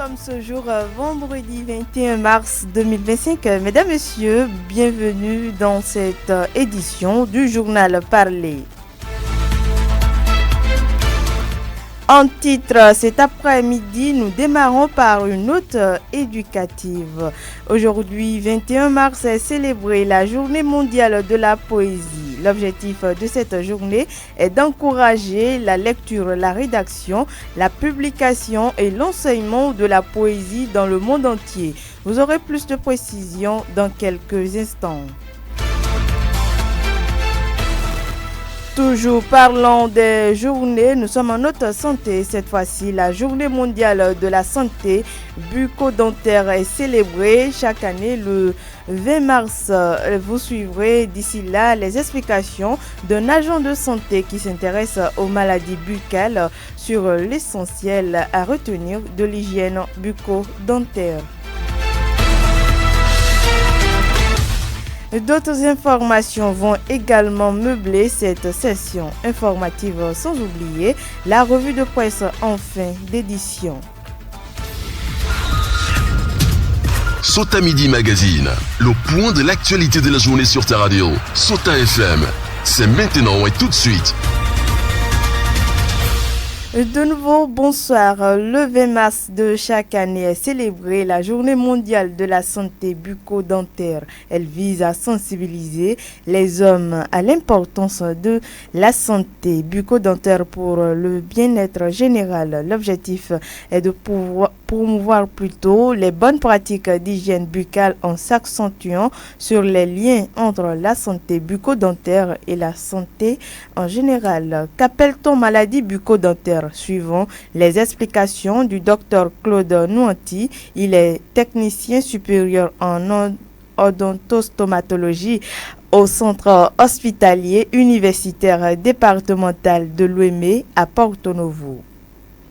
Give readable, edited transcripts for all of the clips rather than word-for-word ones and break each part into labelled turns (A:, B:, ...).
A: sommes ce jour vendredi 21 mars 2025. Mesdames, Messieurs, bienvenue dans cette édition du journal Parler. En titre, cet après-midi, nous démarrons par une note éducative. Aujourd'hui, 21 mars, est célébrée la Journée mondiale de la poésie. L'objectif de cette journée est d'encourager la lecture, la rédaction, la publication et l'enseignement de la poésie dans le monde entier. Vous aurez plus de précisions dans quelques instants. Toujours parlant des journées, nous sommes en notre santé. Cette fois-ci, la journée mondiale de la santé bucco-dentaire est célébrée chaque année le 20 mars. Vous suivrez d'ici là les explications d'un agent de santé qui s'intéresse aux maladies buccales sur l'essentiel à retenir de l'hygiène bucco-dentaire. D'autres informations vont également meubler cette session informative, sans oublier la revue de presse en fin d'édition.
B: Sota Midi Magazine, le point de l'actualité de la journée sur ta radio. Sota FM, c'est maintenant et tout de suite.
A: De nouveau, bonsoir. Le 20 mars de chaque année est célébrée la Journée mondiale de la santé bucco-dentaire. Elle vise à sensibiliser les hommes à l'importance de la santé bucco-dentaire pour le bien-être général. L'objectif est de promouvoir plutôt les bonnes pratiques d'hygiène buccale en s'accentuant sur les liens entre la santé bucco-dentaire et la santé en général. Qu'appelle-t-on maladie bucco-dentaire? Suivant les explications du docteur Claude Nouanti, il est technicien supérieur en odontostomatologie au centre hospitalier universitaire départemental de l'Ouémé à Porto Novo.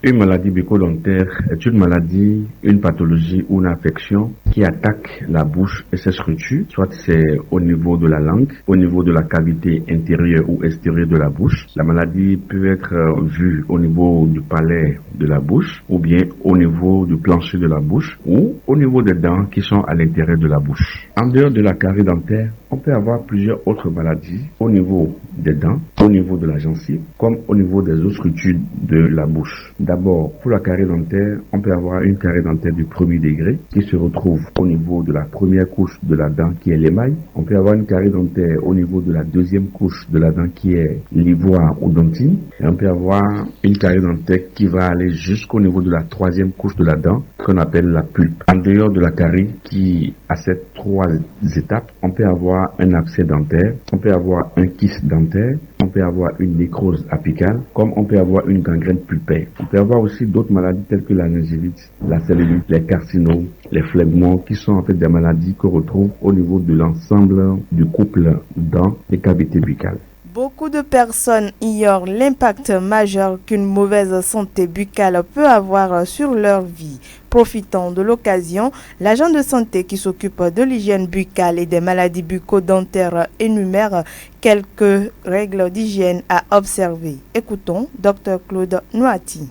C: Une maladie bucco-dentaire est une maladie, une pathologie ou une affection qui attaque la bouche et ses structures, soit c'est au niveau de la langue, au niveau de la cavité intérieure ou extérieure de la bouche. La maladie peut être vue au niveau du palais de la bouche, ou bien au niveau du plancher de la bouche, ou au niveau des dents qui sont à l'intérieur de la bouche. En dehors de la carie dentaire, on peut avoir plusieurs autres maladies au niveau des dents, au niveau de la gencive, comme au niveau des autres structures de la bouche. D'abord, pour la carie dentaire, on peut avoir une carie dentaire du premier degré qui se retrouve au niveau de la première couche de la dent qui est l'émail. On peut avoir une carie dentaire au niveau de la deuxième couche de la dent qui est l'ivoire ou dentine. Et on peut avoir une carie dentaire qui va aller jusqu'au niveau de la troisième couche de la dent qu'on appelle la pulpe. En dehors de la carie qui a ces trois étapes, on peut avoir un abcès dentaire, on peut avoir un kyste dentaire, on peut avoir une nécrose apicale, comme on peut avoir une gangrène pulpaire. On peut avoir aussi d'autres maladies telles que la gingivite, la cellulite, les carcinomes, les phlegmones, qui sont en fait des maladies qu'on retrouve au niveau de l'ensemble du couple dents et cavités buccales.
A: Beaucoup de personnes ignorent l'impact majeur qu'une mauvaise santé buccale peut avoir sur leur vie. Profitant de l'occasion, l'agent de santé qui s'occupe de l'hygiène buccale et des maladies bucco-dentaires énumère quelques règles d'hygiène à observer. Écoutons Dr Claude Nouati.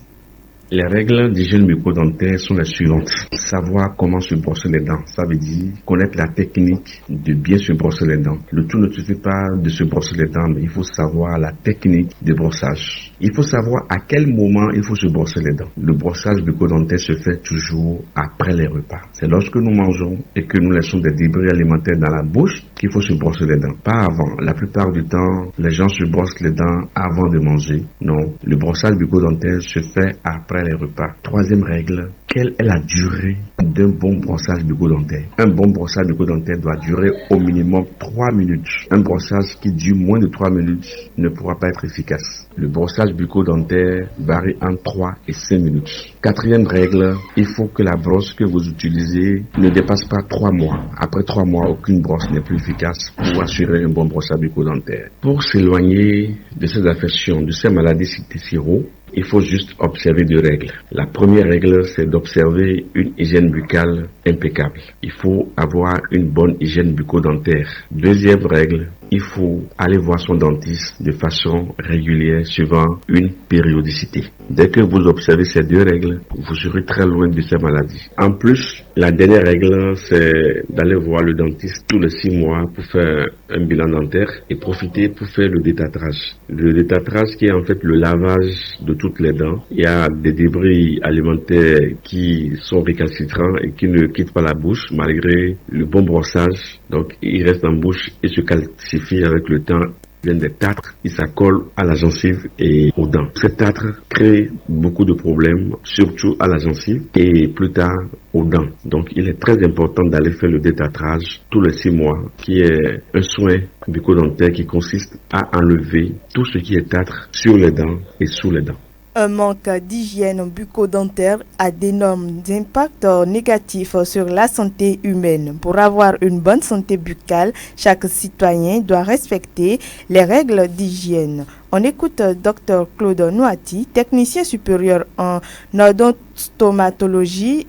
C: Les règles d'hygiène bucco-dentaire sont les suivantes. Savoir comment se brosser les dents. Ça veut dire connaître la technique de bien se brosser les dents. Le tout ne suffit pas de se brosser les dents, mais il faut savoir la technique de brossage. Il faut savoir à quel moment il faut se brosser les dents. Le brossage bucco-dentaire se fait toujours après les repas. C'est lorsque nous mangeons et que nous laissons des débris alimentaires dans la bouche qu'il faut se brosser les dents. Pas avant. La plupart du temps, les gens se brossent les dents avant de manger. Non, le brossage bucco-dentaire se fait après les repas. Troisième règle, quelle est la durée d'un bon brossage bucco-dentaire? Un bon brossage bucco-dentaire doit durer au minimum 3 minutes. Un brossage qui dure moins de 3 minutes ne pourra pas être efficace. Le brossage bucco-dentaire varie entre 3 et 5 minutes. Quatrième règle, il faut que la brosse que vous utilisez ne dépasse pas 3 mois. Après 3 mois, aucune brosse n'est plus efficace pour assurer un bon brossage bucco-dentaire. Pour s'éloigner de ces affections, de ces maladies citées sirop, il faut juste observer deux règles. La première règle, c'est d'observer une hygiène buccale impeccable. Il faut avoir une bonne hygiène bucco-dentaire. Deuxième règle, il faut aller voir son dentiste de façon régulière suivant une périodicité. Dès que vous observez ces deux règles, vous serez très loin de ces maladies. En plus, la dernière règle, c'est d'aller voir le dentiste tous les 6 mois pour faire un bilan dentaire et profiter pour faire le détartrage. Le détartrage qui est en fait le lavage de toutes les dents. Il y a des débris alimentaires qui sont récalcitrants et qui ne quittent pas la bouche malgré le bon brossage. Donc, ils restent en bouche et se calcifient avec le temps. Viennent des tartres, ils s'accolent à la gencive et aux dents. Ces tartres créent beaucoup de problèmes, surtout à la gencive et plus tard aux dents. Donc il est très important d'aller faire le détartrage tous les 6 mois, qui est un soin bucco-dentaire qui consiste à enlever tout ce qui est tartre sur les dents et sous les dents.
A: Un manque d'hygiène bucco-dentaire a d'énormes impacts négatifs sur la santé humaine. Pour avoir une bonne santé buccale, chaque citoyen doit respecter les règles d'hygiène. On écoute Dr Claude Noati, technicien supérieur en odontostomatologie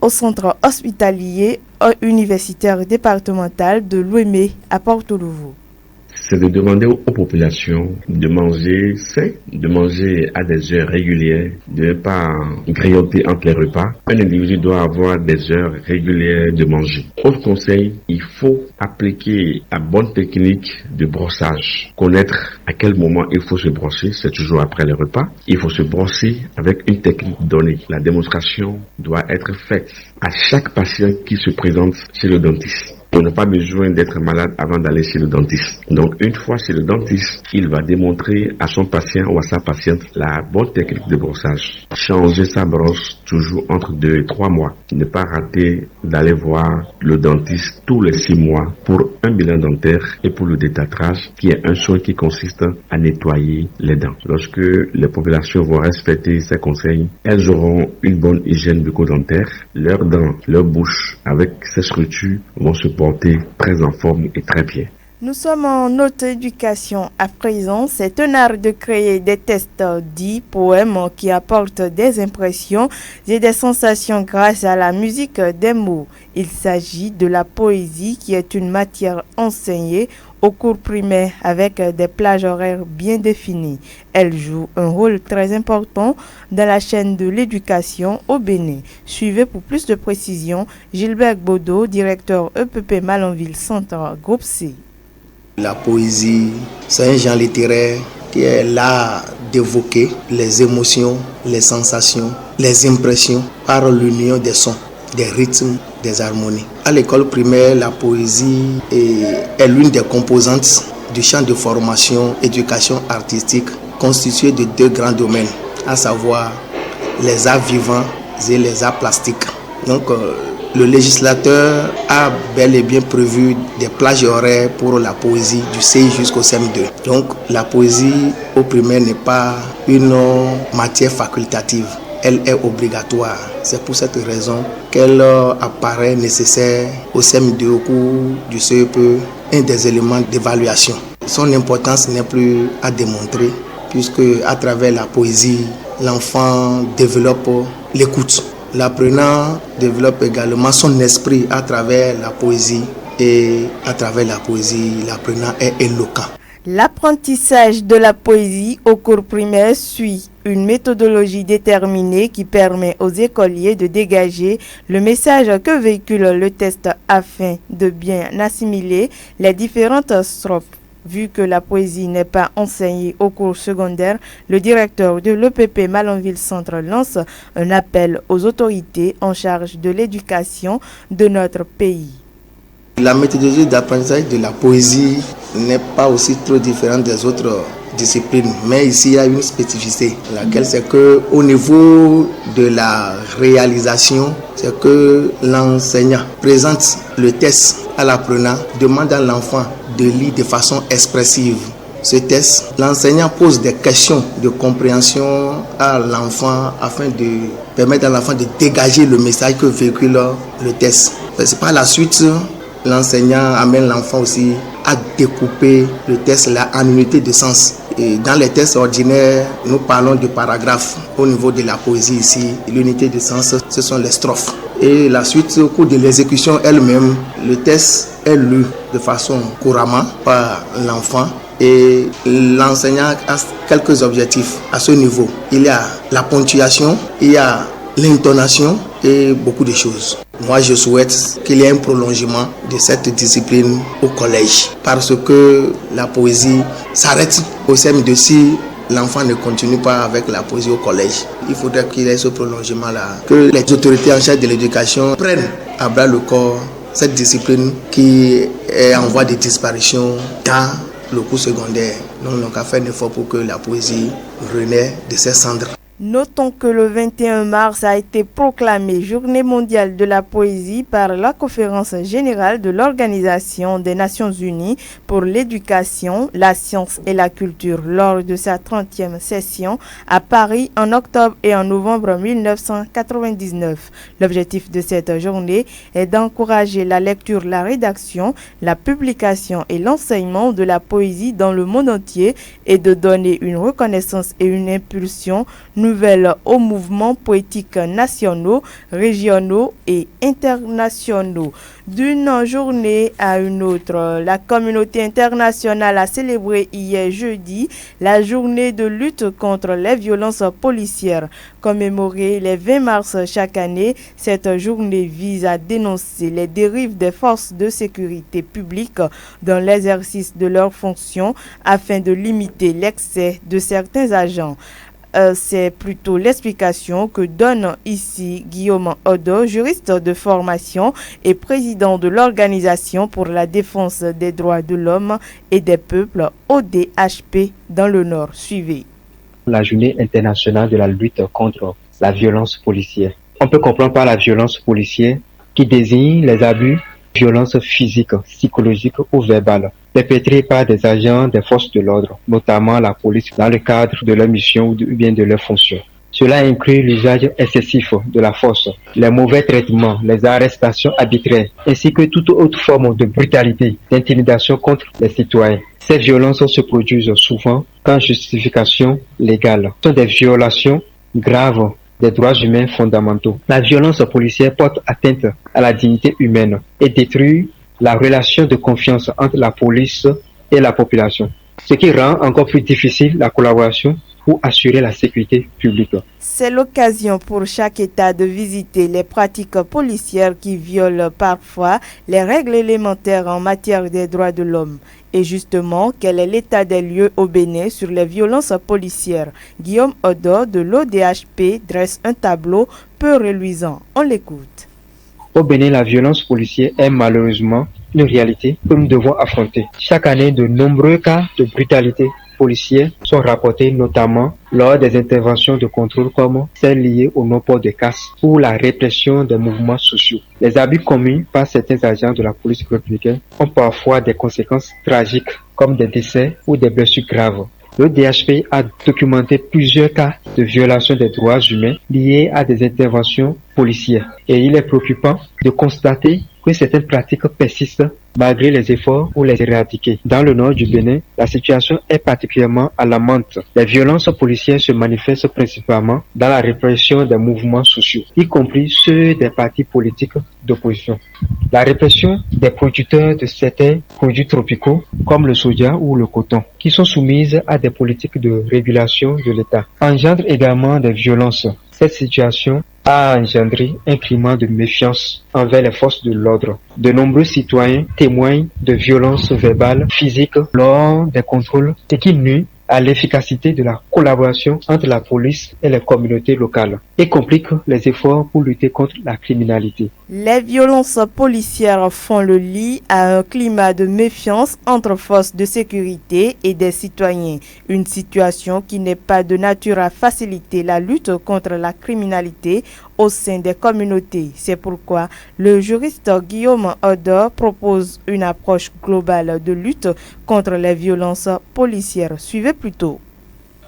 A: au centre hospitalier universitaire départemental de Louémé à Porto-Novo.
C: C'est de demander aux populations de manger sain, de manger à des heures régulières, de ne pas grignoter entre les repas. Un individu doit avoir des heures régulières de manger. Autre conseil, il faut appliquer la bonne technique de brossage. Connaître à quel moment il faut se brosser, c'est toujours après les repas. Il faut se brosser avec une technique donnée. La démonstration doit être faite à chaque patient qui se présente chez le dentiste. On n'a pas besoin d'être malade avant d'aller chez le dentiste. Donc, une fois chez le dentiste, il va démontrer à son patient ou à sa patiente la bonne technique de brossage. Changer sa brosse toujours entre 2 et 3 mois. Ne pas rater d'aller voir le dentiste tous les 6 mois pour un bilan dentaire et pour le détartrage, qui est un soin qui consiste à nettoyer les dents. Lorsque les populations vont respecter ces conseils, elles auront une bonne hygiène bucco-dentaire. Leurs dents, leur bouche avec ces structures vont se porter très en forme et très bien.
A: Nous sommes en haute éducation à présent. C'est un art de créer des tests dits poèmes qui apportent des impressions et des sensations grâce à la musique des mots. Il s'agit de la poésie qui est une matière enseignée au cours primaire avec des plages horaires bien définies. Elle joue un rôle très important dans la chaîne de l'éducation au Bénin. Suivez pour plus de précisions Gilbert Bodo, directeur EPP Malanville Centre, groupe C.
D: La poésie, c'est un genre littéraire qui est là d'évoquer les émotions, les sensations, les impressions par l'union des sons, des rythmes, des harmonies. À l'école primaire, la poésie est l'une des composantes du champ de formation éducation artistique constitué de 2 grands domaines, à savoir les arts vivants et les arts plastiques. Donc, le législateur a bel et bien prévu des plages horaires pour la poésie du CI jusqu'au CM2. Donc la poésie au primaire n'est pas une matière facultative, elle est obligatoire. C'est pour cette raison qu'elle apparaît nécessaire au CM2 au cours du CEP, un des éléments d'évaluation. Son importance n'est plus à démontrer puisque à travers la poésie, l'enfant développe l'écoute. L'apprenant développe également son esprit à travers la poésie et à travers la poésie, l'apprenant est éloquent.
A: L'apprentissage de la poésie au cours primaire suit une méthodologie déterminée qui permet aux écoliers de dégager le message que véhicule le test afin de bien assimiler les différentes strophes. Vu que la poésie n'est pas enseignée au cours secondaire, le directeur de l'EPP Malanville Centre lance un appel aux autorités en charge de l'éducation de notre pays.
D: La méthodologie d'apprentissage de la poésie n'est pas aussi trop différente des autres disciplines, mais ici il y a une spécificité, laquelle c'est que au niveau de la réalisation, c'est que l'enseignant présente le test à l'apprenant, demande à l'enfant de lire de façon expressive. Ce test, l'enseignant pose des questions de compréhension à l'enfant afin de permettre à l'enfant de dégager le message que véhicule le test. C'est par la suite, l'enseignant amène l'enfant aussi à découper le test là en unités de sens. Et dans les tests ordinaires, nous parlons de paragraphes. Au niveau de la poésie ici, l'unité de sens, ce sont les strophes. Et la suite, au cours de l'exécution elle-même, le test est lu de façon couramment par l'enfant. Et l'enseignant a quelques objectifs à ce niveau. Il y a la ponctuation, il y a l'intonation et beaucoup de choses. Moi, je souhaite qu'il y ait un prolongement de cette discipline au collège parce que la poésie s'arrête au CM2 si l'enfant ne continue pas avec la poésie au collège. Il faudrait qu'il y ait ce prolongement-là, que les autorités en charge de l'éducation prennent à bras le corps cette discipline qui est en voie de disparition dans le cours secondaire. Donc, on a fait un effort pour que la poésie renaisse de ses cendres.
A: Notons que le 21 mars a été proclamée Journée mondiale de la poésie par la Conférence générale de l'Organisation des Nations Unies pour l'éducation, la science et la culture lors de sa 30e session à Paris en octobre et en novembre 1999. L'objectif de cette journée est d'encourager la lecture, la rédaction, la publication et l'enseignement de la poésie dans le monde entier et de donner une reconnaissance et une impulsion nouvelle aux mouvements poétiques nationaux, régionaux et internationaux. D'une journée à une autre, la communauté internationale a célébré hier jeudi la journée de lutte contre les violences policières. Commémorée les 20 mars chaque année, cette journée vise à dénoncer les dérives des forces de sécurité publique dans l'exercice de leurs fonctions afin de limiter l'excès de certains agents. C'est plutôt l'explication que donne ici Guillaume Odo, juriste de formation et président de l'Organisation pour la défense des droits de l'homme et des peuples, ODHP, dans le Nord. Suivez.
E: La journée internationale de la lutte contre la violence policière. On peut comprendre par la violence policière qui désigne les abus, violences physiques, psychologiques ou verbales perpétrés par des agents des forces de l'ordre, notamment la police, dans le cadre de leur mission ou bien de leur fonction. Cela inclut l'usage excessif de la force, les mauvais traitements, les arrestations arbitraires, ainsi que toute autre forme de brutalité, d'intimidation contre les citoyens. Ces violences se produisent souvent sans justification légale. Ce sont des violations graves des droits humains fondamentaux. La violence policière porte atteinte à la dignité humaine et détruit la relation de confiance entre la police et la population, ce qui rend encore plus difficile la collaboration pour assurer la sécurité publique.
A: C'est l'occasion pour chaque État de visiter les pratiques policières qui violent parfois les règles élémentaires en matière des droits de l'homme. Et justement, quel est l'état des lieux au Bénin sur les violences policières? Guillaume Odo de l'ODHP dresse un tableau peu reluisant. On l'écoute.
E: Au Bénin, la violence policière est malheureusement une réalité que nous devons affronter. Chaque année, de nombreux cas de brutalité policière sont rapportés, notamment lors des interventions de contrôle comme celles liées au non-port de casque ou la répression des mouvements sociaux. Les abus commis par certains agents de la police républicaine ont parfois des conséquences tragiques comme des décès ou des blessures graves. Le DHP a documenté plusieurs cas de violation des droits humains liés à des interventions policières. Et il est préoccupant de constater que certaines pratiques persistent malgré les efforts pour les éradiquer. Dans le nord du Bénin, la situation est particulièrement alarmante. Les violences policières se manifestent principalement dans la répression des mouvements sociaux, y compris ceux des partis politiques d'opposition. La répression des producteurs de certains produits tropicaux, comme le soja ou le coton, qui sont soumises à des politiques de régulation de l'État, engendre également des violences. Cette situation a engendré un climat de méfiance envers les forces de l'ordre. De nombreux citoyens témoignent de violences verbales, physiques lors des contrôles, ce qui nuit à l'efficacité de la collaboration entre la police et les communautés locales et complique les efforts pour lutter contre la criminalité.
A: Les violences policières font le lit à un climat de méfiance entre forces de sécurité et des citoyens, une situation qui n'est pas de nature à faciliter la lutte contre la criminalité au sein des communautés. C'est pourquoi le juriste Guillaume Odor propose une approche globale de lutte contre les violences policières. Suivez plutôt.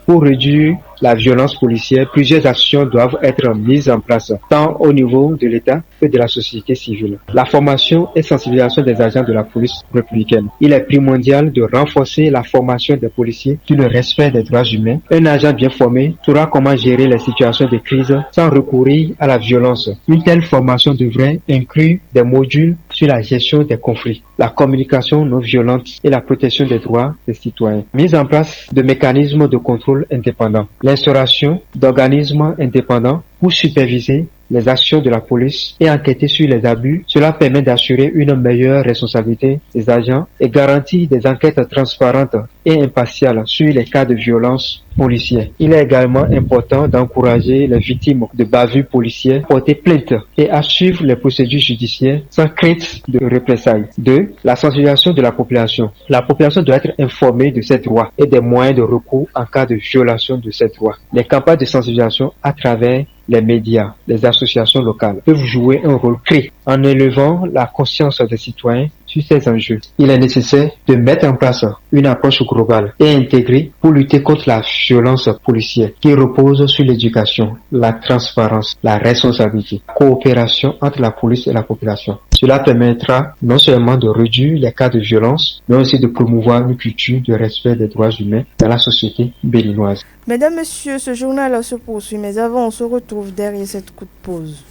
E: Pour réduire la violence policière, plusieurs actions doivent être mises en place, tant au niveau de l'État que de la société civile. La formation et sensibilisation des agents de la police républicaine. Il est primordial de renforcer la formation des policiers sur le respect des droits humains. Un agent bien formé saura comment gérer les situations de crise sans recourir à la violence. Une telle formation devrait inclure des modules sur la gestion des conflits, la communication non violente et la protection des droits des citoyens. Mise en place de mécanismes de contrôle indépendants. L'instauration d'organismes indépendants pour superviser les actions de la police et enquêter sur les abus. Cela permet d'assurer une meilleure responsabilité des agents et garantir des enquêtes transparentes et impartiales sur les cas de violence policière. Il est également important d'encourager les victimes de bavures policières à porter plainte et à suivre les procédures judiciaires sans crainte de représailles. 2. La sensibilisation de la population. La population doit être informée de ses droits et des moyens de recours en cas de violation de ses droits. Les campagnes de sensibilisation à travers les médias, les associations locales peuvent jouer un rôle clé en élevant la conscience des citoyens sur ces enjeux. Il est nécessaire de mettre en place une approche globale et intégrée pour lutter contre la violence policière qui repose sur l'éducation, la transparence, la responsabilité, la coopération entre la police et la population. Cela permettra non seulement de réduire les cas de violence, mais aussi de promouvoir une culture de respect des droits humains dans la société béninoise.
A: Mesdames, Messieurs, ce journal se poursuit, mais avant, on se retrouve derrière cette coup de pause.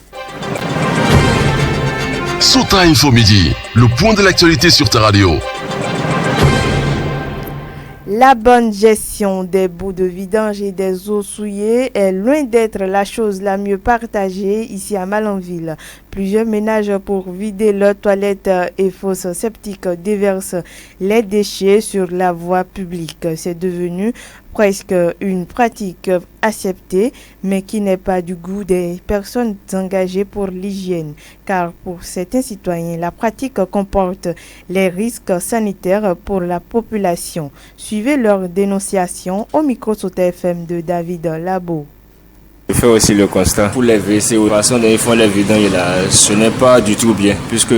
B: Sota Info Midi, le point de l'actualité sur ta radio.
A: La bonne gestion des bouts de vidange et des eaux souillées est loin d'être la chose la mieux partagée ici à Malanville. Plusieurs ménages, pour vider leurs toilettes et fosses septiques, déversent les déchets sur la voie publique. C'est devenu presque une pratique acceptée, mais qui n'est pas du goût des personnes engagées pour l'hygiène. Car pour certains citoyens, la pratique comporte les risques sanitaires pour la population. Suivez leur dénonciation au micro Sota FM de David Labo.
F: Je fais aussi le constat. Pour les WC, de toute façon, ils font les vidanges là, ce n'est pas du tout bien, puisque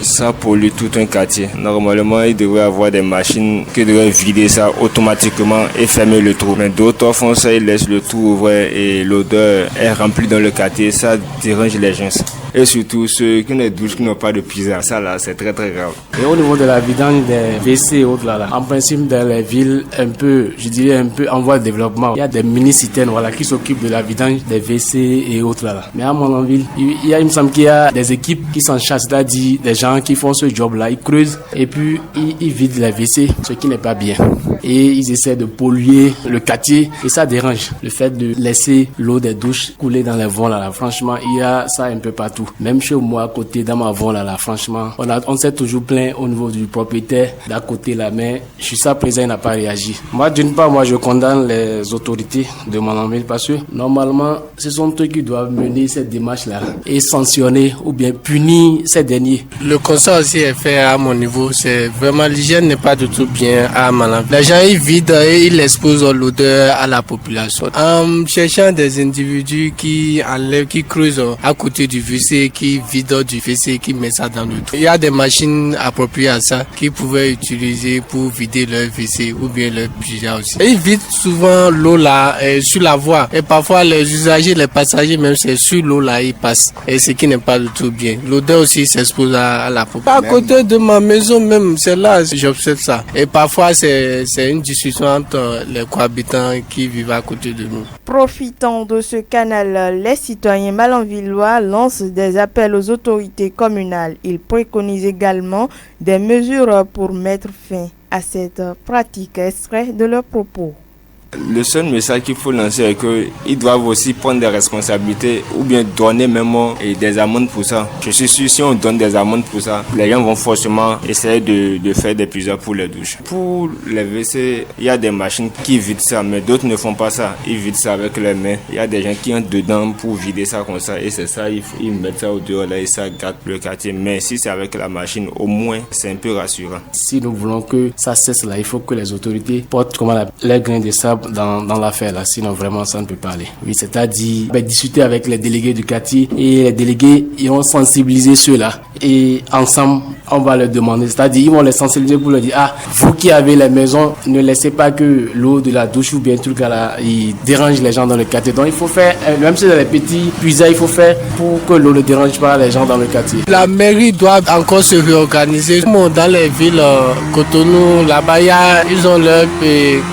F: ça pollue tout un quartier. Normalement, il devrait y avoir des machines qui devraient vider ça automatiquement et fermer le trou. Mais d'autres font ça, ils laissent le trou ouvert et l'odeur est remplie dans le quartier. Ça dérange les gens. Et surtout ceux qui ont des douches qui n'ont pas de pizza, ça là, c'est très très grave.
G: Et au niveau de la vidange des WC et autres là, en principe dans les villes un peu, je dirais un peu en voie de développement, il y a des mini-citernes qui s'occupent de la vidange des WC et autres là. Mais à Malanville, il me semble qu'il y a des équipes qui s'en chargent, c'est-à-dire des gens qui font ce job là, ils creusent et puis ils vident les WC, ce qui n'est pas bien. Et ils essaient de polluer le quartier et ça dérange. Le fait de laisser l'eau des douches couler dans les vents là, franchement, il y a ça un peu partout. Même chez moi à côté, dans ma vent là, franchement, on s'est toujours plaint au niveau du propriétaire d'à côté là, mais jusqu'à présent il n'a pas réagi. Moi d'une part, je condamne les autorités de Malanville parce que normalement ce sont eux qui doivent mener cette démarche là et sanctionner ou bien punir ces derniers.
H: Le constat aussi est fait à mon niveau, c'est vraiment l'hygiène n'est pas du tout bien à Malanville. Les gens ils vident et ils exposent l'odeur à la population. En cherchant des individus qui enlèvent, qui creusent à côté du WC, qui vident du WC, qui mettent ça dans le trou. Il y a des machines appropriées à ça qui pouvaient utiliser pour vider leur WC ou bien leur pyjama aussi. Et ils vident souvent l'eau là sur la voie et parfois les usagers, les passagers même c'est sur l'eau là ils passent et ce qui n'est pas du tout bien. L'odeur aussi s'expose à la population. À côté de ma maison même, c'est là j'observe ça. Et parfois c'est une discussion entre les cohabitants qui vivent à côté de nous.
A: Profitant de ce canal, les citoyens malanvillois lancent des appels aux autorités communales. Ils préconisent également des mesures pour mettre fin à cette pratique. Extrait de leurs propos.
F: Le seul message qu'il faut lancer est qu'ils doivent aussi prendre des responsabilités ou bien donner même des amendes pour ça. Je suis sûr que si on donne des amendes pour ça, les gens vont forcément essayer de faire des puisades pour les douches. Pour les WC, il y a des machines qui vident ça, mais d'autres ne font pas ça. Ils vident ça avec les mains. Il y a des gens qui entrent dedans pour vider ça comme ça et c'est ça, ils mettent ça au dehors là et ça gâte le quartier. Mais si c'est avec la machine, au moins c'est un peu rassurant.
G: Si nous voulons que ça cesse là, il faut que les autorités portent les grains de sable étape dans l'affaire là, sinon vraiment ça ne peut pas aller. Oui, c'est-à-dire discuter avec les délégués du quartier et les délégués ils vont sensibiliser ceux-là et ensemble on va leur demander, c'est-à-dire ils vont les sensibiliser pour leur dire vous qui avez les maisons, ne laissez pas que l'eau de la douche ou bien truc là, il dérange les gens dans le quartier. Donc il faut faire, même si c'est les petits puisages, il faut faire pour que l'eau ne dérange pas les gens dans le quartier.
H: La mairie doit encore se réorganiser. Dans les villes Cotonou, là-bas, ils ont leurs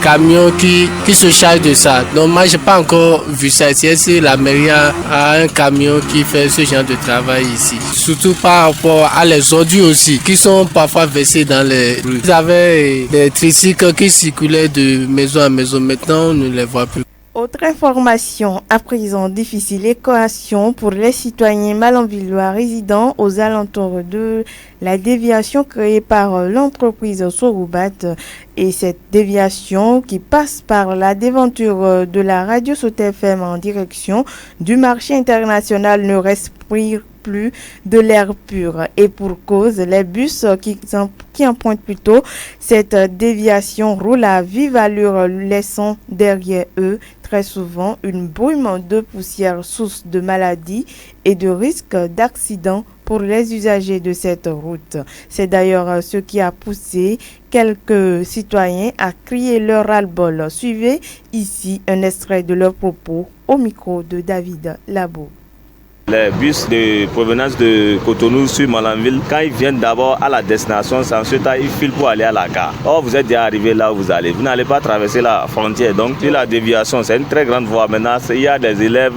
H: camions qui se chargent de ça. Donc moi, j'ai pas encore vu ça. Si la mairie a un camion qui fait ce genre de travail ici. Surtout par rapport à les ordures aussi, qui sont parfois versés dans les rues. Ils avaient des tricycles qui circulaient de maison à maison. Maintenant, on ne les voit plus.
A: Autre information, à présent, difficile équation pour les citoyens malanvillois résidant aux alentours de la déviation créée par l'entreprise Soroubat et cette déviation qui passe par la déventure de la radio Sauta FM en direction du marché international ne respire plus de l'air pur et pour cause, les bus qui empruntent plutôt cette déviation roulent à vive allure laissant derrière eux très souvent une brume de poussière source de maladies et de risques d'accidents pour les usagers de cette route. C'est d'ailleurs ce qui a poussé quelques citoyens à crier leur ras-le-bol. Suivez ici un extrait de leurs propos au micro de David Labo.
I: Les bus de provenance de Cotonou sur Malanville, quand ils viennent d'abord à la destination, c'est ensuite ils filent pour aller à la gare. Or, vous êtes déjà arrivé là où vous allez. Vous n'allez pas traverser la frontière. Donc, sur la déviation, c'est une très grande voie. Maintenant, il y a des élèves,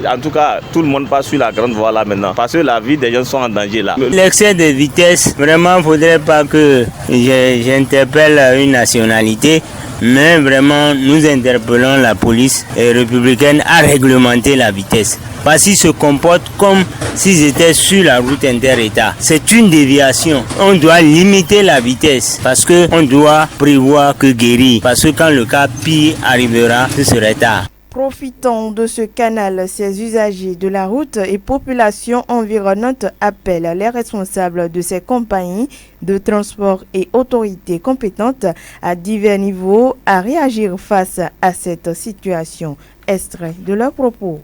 I: en tout cas, tout le monde passe sur la grande voie là maintenant. Parce que la vie des gens sont en danger là.
J: L'excès de vitesse, vraiment, il ne faudrait pas que j'interpelle une nationalité. Mais vraiment, nous interpellons la police républicaine à réglementer la vitesse. Parce qu'ils se comportent comme s'ils étaient sur la route inter-État. C'est une déviation. On doit limiter la vitesse parce qu'on doit prévoir que guérir. Parce que quand le cas pire arrivera, ce serait tard.
A: Profitant de ce canal, ces usagers de la route et populations environnantes appellent les responsables de ces compagnies de transport et autorités compétentes à divers niveaux à réagir face à cette situation. Extrait de leurs propos.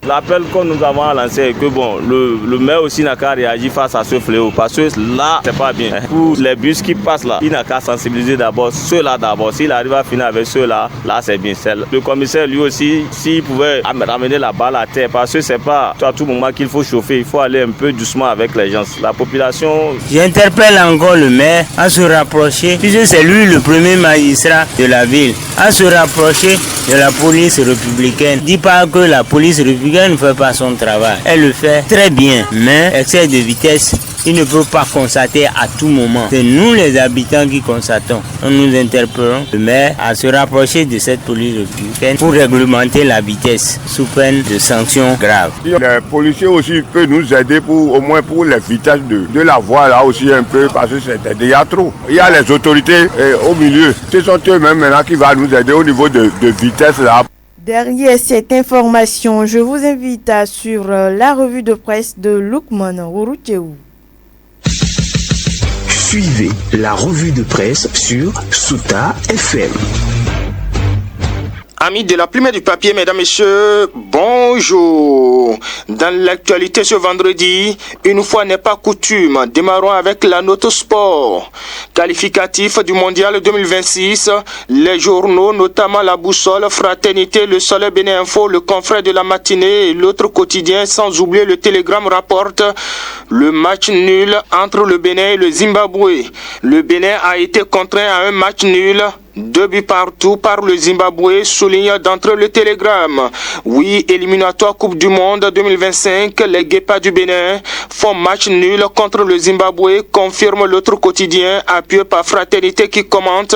I: L'appel que nous avons lancé est que le maire aussi n'a qu'à réagir face à ce fléau parce que là, c'est pas bien. Pour les bus qui passent là, il n'a qu'à sensibiliser d'abord ceux-là d'abord. S'il arrive à finir avec ceux-là, là c'est bien. Le commissaire lui aussi, s'il pouvait ramener la balle à terre parce que c'est pas à tout moment qu'il faut chauffer, il faut aller un peu doucement avec les gens. La population...
J: J'interpelle encore le maire à se rapprocher, puisque c'est lui le premier magistrat de la ville, à se rapprocher de la police républicaine. Dis pas que la police républicaine ne fait pas son travail. Elle le fait très bien, mais excès de vitesse, il ne peut pas constater à tout moment. C'est nous les habitants qui constatons. Nous interpellons le maire à se rapprocher de cette police républicaine pour réglementer la vitesse sous peine de sanctions graves.
K: Les policiers aussi peuvent nous aider au moins pour les vitesses de la voie là aussi un peu parce que c'est déjà trop. Il y a les autorités au milieu. Ce sont eux-mêmes maintenant qui vont nous aider au niveau de vitesse là.
A: Derrière cette information, je vous invite à suivre la revue de presse de Lukman Rouroucheou.
L: Suivez la revue de presse sur Sauta FM.
M: Amis de la plume et du papier, mesdames, messieurs, bonjour. Dans l'actualité ce vendredi, une fois n'est pas coutume, démarrons avec la note sport. Qualificatif du mondial 2026, les journaux, notamment La Boussole, Fraternité, Le Soleil, Bénin Info, Le Confrère de la Matinée et l'autre quotidien, sans oublier le Télégramme, rapporte le match nul entre le Bénin et le Zimbabwe. Le Bénin a été contraint à un match nul. 2 buts partout par le Zimbabwe, souligne d'entre le Télégramme. Oui, éliminatoire Coupe du Monde 2025, les Guépards du Bénin font match nul contre le Zimbabwe, confirme l'autre quotidien, appuyé par Fraternité qui commente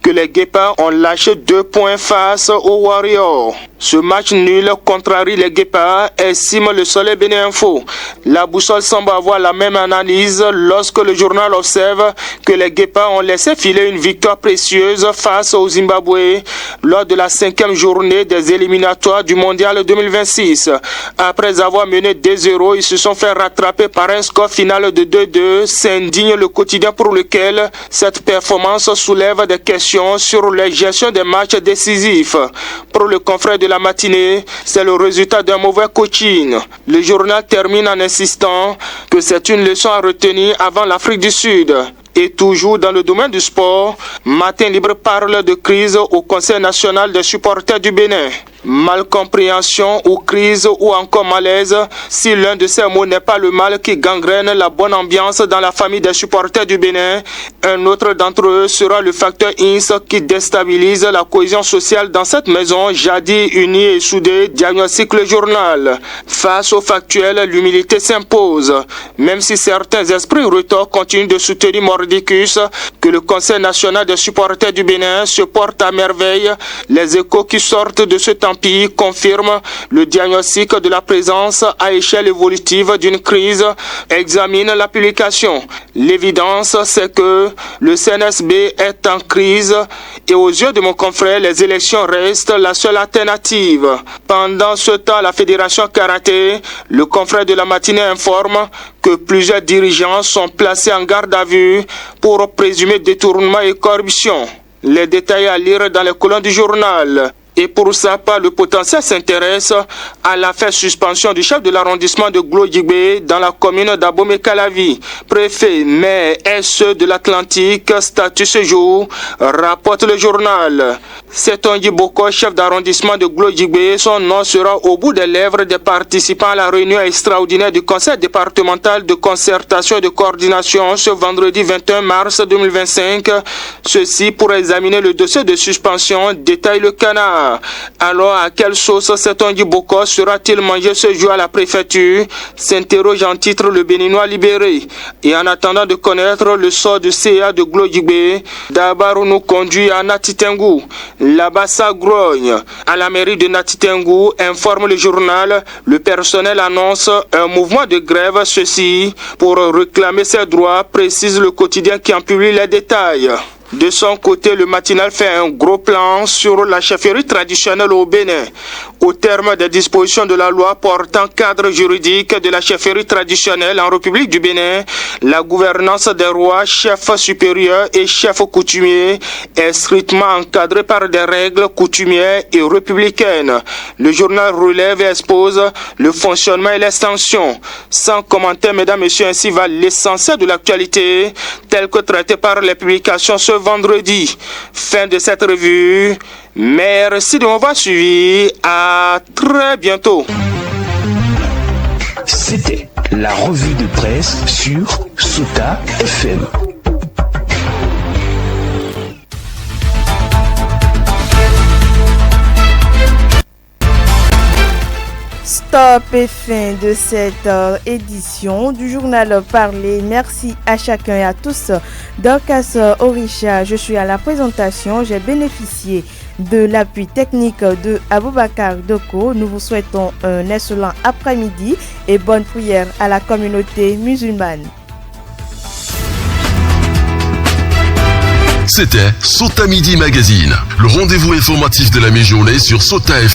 M: que les Guépards ont lâché 2 points face aux Warriors. Ce match nul contrarie les Guépards, estime le Soleil Bénin Info. La Boussole semble avoir la même analyse lorsque le journal observe que les Guépards ont laissé filer une victoire précieuse face au Zimbabwe lors de la 5e journée des éliminatoires du Mondial 2026. Après avoir mené 2-0, ils se sont fait rattraper par un score final de 2-2. C'est indigne le quotidien pour lequel cette performance soulève des questions sur la gestion des matchs décisifs. Pour le confrère de la matinée, c'est le résultat d'un mauvais coaching. Le journal termine en insistant que c'est une leçon à retenir avant l'Afrique du Sud. Et toujours dans le domaine du sport, Matin Libre parle de crise au Conseil national des supporters du Bénin. Malcompréhension ou crise ou encore malaise, si l'un de ces mots n'est pas le mal qui gangrène la bonne ambiance dans la famille des supporters du Bénin, un autre d'entre eux sera le facteur INS qui déstabilise la cohésion sociale dans cette maison jadis unie et soudée, diagnostique le journal. Face au factuel, l'humilité s'impose. Même si certains esprits retors continuent de soutenir mordicus que le Conseil national des supporters du Bénin se porte à merveille, les échos qui sortent de ce temps confirme le diagnostic de la présence à échelle évolutive d'une crise, examine la publication. L'évidence, c'est que le CNSB est en crise et aux yeux de mon confrère, les élections restent la seule alternative. Pendant ce temps, la Fédération Karaté, le confrère de la matinée informe que plusieurs dirigeants sont placés en garde à vue pour présumé détournement et corruption. Les détails à lire dans les colonnes du journal. Et pour sa part, le potentiel s'intéresse à l'affaire suspension du chef de l'arrondissement de Glodjigbe dans la commune d'Abomey-Calavi. Préfet, maire et ceux de l'Atlantique, statut ce jour, rapporte le journal. C'est Tongi Boko, chef d'arrondissement de Glodjigbe. Son nom sera au bout des lèvres des participants à la réunion extraordinaire du Conseil départemental de concertation et de coordination ce vendredi 21 mars 2025. Ceci pour examiner le dossier de suspension, détaille le Canard. Alors, à quelle sauce cet Tongi Boko sera-t-il mangé ce jour à la préfecture? S'interroge en titre le Béninois libéré. Et en attendant de connaître le sort du CA de Glodjigbe, Dabarou nous conduit à Natitengu. Là-bas, ça grogne. À la mairie de Natitengu, informe le journal, le personnel annonce un mouvement de grève, ceci pour réclamer ses droits, précise le quotidien qui en publie les détails. De son côté, le matinal fait un gros plan sur la chefferie traditionnelle au Bénin. Au terme des dispositions de la loi portant cadre juridique de la chefferie traditionnelle en République du Bénin, la gouvernance des rois, chefs supérieurs et chefs coutumiers est strictement encadrée par des règles coutumières et républicaines. Le journal relève et expose le fonctionnement et l'extension. Sans commentaire, mesdames, messieurs, ainsi va l'essentiel de l'actualité, tel que traité par les publications ce vendredi. Fin de cette revue. Merci de m'avoir suivi. À très bientôt.
L: C'était la revue de presse sur Sota FM.
A: Stop et fin de cette édition du journal Parler. Merci à chacun et à tous. Dorcas Orisha, je suis à la présentation. J'ai bénéficié de l'appui technique de Aboubakar Doko. Nous vous souhaitons un excellent après-midi et bonne prière à la communauté musulmane.
B: C'était Sota Midi Magazine, le rendez-vous informatif de la mi-journée sur Sota FM.